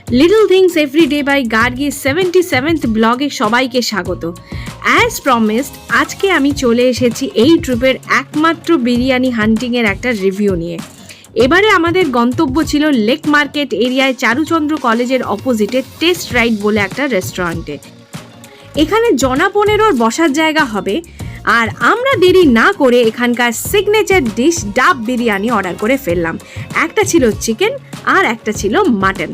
Little Things Every Day by Gargi 77th ব্লগে সবাইকে স্বাগত। অ্যাজ প্রমিসড আজকে আমি চলে এসেছি এই ট্রিপের একমাত্র বিরিয়ানি হান্টিংয়ের একটা রিভিউ নিয়ে। এবারে আমাদের গন্তব্য ছিল লেক মার্কেট এরিয়ায় চারুচন্দ্র কলেজের অপোজিটে টেস্ট রাইড বলে একটা রেস্টুরেন্টে। এখানে জনা 15 বসার জায়গা হবে। আর আমরা দেরি না করে এখানকার সিগনেচার ডিশ ডাব বিরিয়ানি অর্ডার করে ফেললাম। একটা ছিল চিকেন আর একটা ছিল মাটন।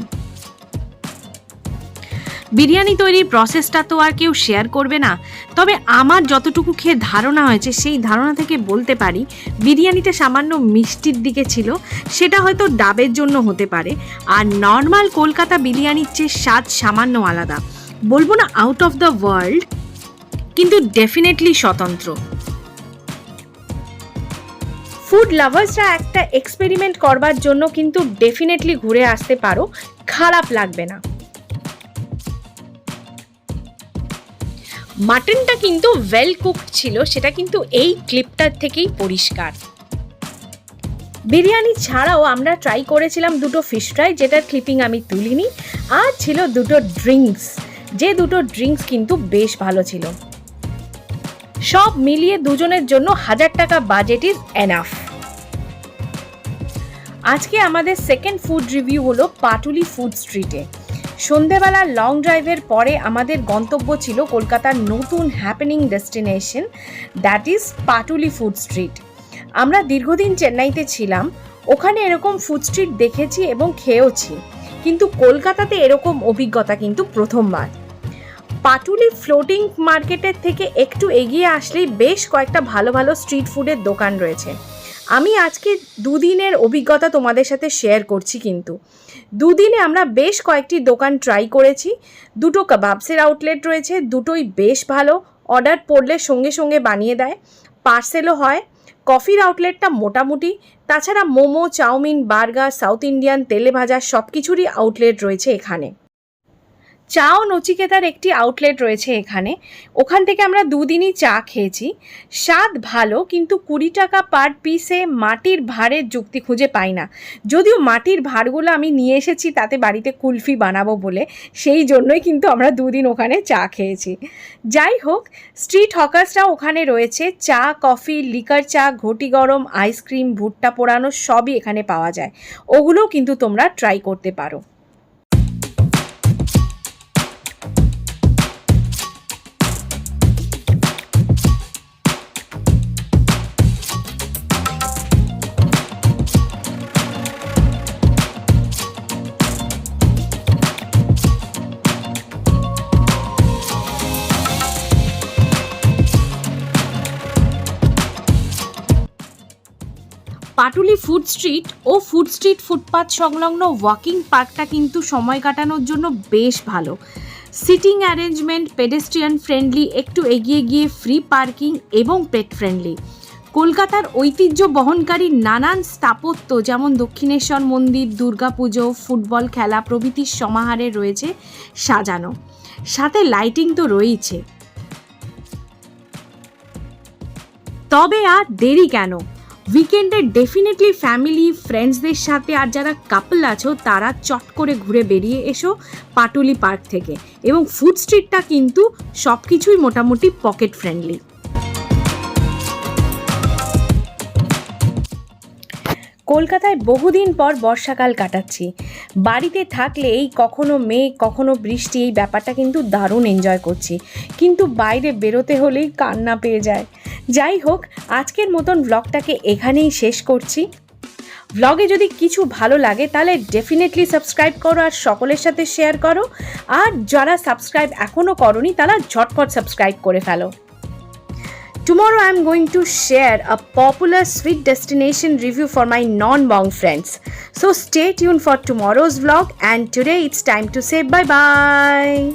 বিরিয়ানি তৈরির প্রসেসটা তো আর কেউ শেয়ার করবে না, তবে আমার যতটুকু খেয়ে ধারণা হয়েছে সেই ধারণা থেকে বলতে পারি বিরিয়ানিটা সামান্য মিষ্টির দিকে ছিল। সেটা হয়তো ডাবের জন্য হতে পারে। আর নর্মাল কলকাতা বিরিয়ানির চেয়ে স্বাদ সামান্য আলাদা, বলবো না আউট অফ দ্য ওয়ার্ল্ড, কিন্তু ডেফিনেটলি স্বতন্ত্র। ফুড লাভার্সরা একটা এক্সপেরিমেন্ট করবার জন্য কিন্তু ডেফিনেটলি ঘুরে আসতে পারো, খারাপ লাগবে না। মাটনটা কিন্তু ওয়েল কুকড ছিল, সেটা কিন্তু এই ক্লিপটার থেকেই পরিষ্কার। বিরিয়ানি ছাড়াও আমরা ট্রাই করেছিলাম দুটো ফিশ ফ্রাই, যেটার ক্লিপিং আমি তুলিনি, আর ছিল দুটো ড্রিঙ্কস, যে দুটো ড্রিঙ্কস কিন্তু বেশ ভালো ছিল। সব মিলিয়ে দুজনের জন্য 1000 টাকা বাজেট ইজ এনাফ। আজকে আমাদের সেকেন্ড ফুড রিভিউ হলো পাটুলি ফুড স্ট্রিটে। সন্ধেবেলা লং ড্রাইভের পরে আমাদের গন্তব্য ছিল কলকাতার নতুন happening destination, that is Patuli food street. আমরা দীর্ঘদিন চেন্নাইতে ছিলাম, ওখানে এরকম ফুড স্ট্রিট দেখেছি এবং খেয়েওছি, কিন্তু কলকাতাতে এরকম অভিজ্ঞতা কিন্তু প্রথমবার। পাটুলি ফ্লোটিং মার্কেটের থেকে একটু এগিয়ে আসলেই বেশ কয়েকটা ভালো ভালো স্ট্রিট ফুডের দোকান রয়েছে। আমি আজকে দুদিনের অভিজ্ঞতা তোমাদের সাথে শেয়ার করছি। কিন্তু দুদিনে আমরা বেশ কয়েকটি দোকান ট্রাই করেছি। দুটো কাবাবসের আউটলেট রয়েছে, দুটোই বেশ ভালো, অর্ডার পড়লে সঙ্গে সঙ্গে বানিয়ে দেয়, পার্সেলও হয়। কফির আউটলেটটা মোটামুটি, তাছাড়া momo, chowmein, burger, south Indian, তেলে ভাজা সব কিছুরই আউটলেট রয়েছে এখানে। চা ও নচিকেতার একটি আউটলেট রয়েছে এখানে, ওখান থেকে আমরা দুদিনই চা খেয়েছি। স্বাদ ভালো, কিন্তু 20 টাকা পার পিসে মাটির ভাঁড়ের যুক্তি খুঁজে পাই না। যদিও মাটির ভাঁড়গুলো আমি নিয়ে এসেছি তাতে বাড়িতে কুলফি বানাবো বলে, সেই জন্যই কিন্তু আমরা দুদিন ওখানে চা খেয়েছি। যাই হোক, স্ট্রিট হকার্সরা ওখানে রয়েছে, চা, কফি, লিকার চা, ঘটি গরম, আইসক্রিম, ভুট্টা পোড়ানো সবই এখানে পাওয়া যায়। ওগুলোও কিন্তু তোমরা ট্রাই করতে পারো। পাটুলি ফুড স্ট্রিট ও ফুড স্ট্রিট ফুটপাথ সংলগ্ন ওয়াকিং পার্কটা কিন্তু সময় কাটানোর জন্য বেশ ভালো। সিটিং অ্যারেঞ্জমেন্ট পেডেস্ট্রিয়ান ফ্রেন্ডলি, একটু এগিয়ে গিয়ে ফ্রি পার্কিং এবং পেট ফ্রেন্ডলি। কলকাতার ঐতিহ্য বহনকারী নানান স্থাপত্য যেমন দক্ষিণেশ্বর মন্দির, দুর্গাপুজো, ফুটবল খেলা প্রভৃতির সমাহারে রয়েছে সাজানো, সাথে লাইটিং তো রয়েছে। তবে আর দেরি কেন, উইকেন্ডে ডেফিনেটলি ফ্যামিলি ফ্রেন্ডসদের সাথে আর যারা কাপল আছো তারা চট করে ঘুরে বেরিয়ে এসো পাটুলি পার্ক থেকে। এবং ফুড স্ট্রিটটা কিন্তু সব কিছুই মোটামুটি পকেট ফ্রেন্ডলি। কলকাতায় বহুদিন পর বর্ষাকাল কাটাচ্ছি। বাড়িতে থাকলে এই কখনো মেঘ কখনো বৃষ্টি, এই ব্যাপারটা কিন্তু দারুণ এনজয় করছি, কিন্তু বাইরে বেরোতে হলেই কান্না পেয়ে যায়। যাই হোক, আজকের মতন ব্লগটাকে এখানেই শেষ করছি। ব্লগে যদি কিছু ভালো লাগে তাহলে ডেফিনেটলি সাবস্ক্রাইব করো আর সকলের সাথে শেয়ার করো। আর যারা সাবস্ক্রাইব এখনও করোনি তারা ঝটপট সাবস্ক্রাইব করে ফেলো। Tomorrow I am going to share a popular sweet destination review for my non-Bong friends. So stay tuned for tomorrow's vlog, and today it's time to say bye-bye.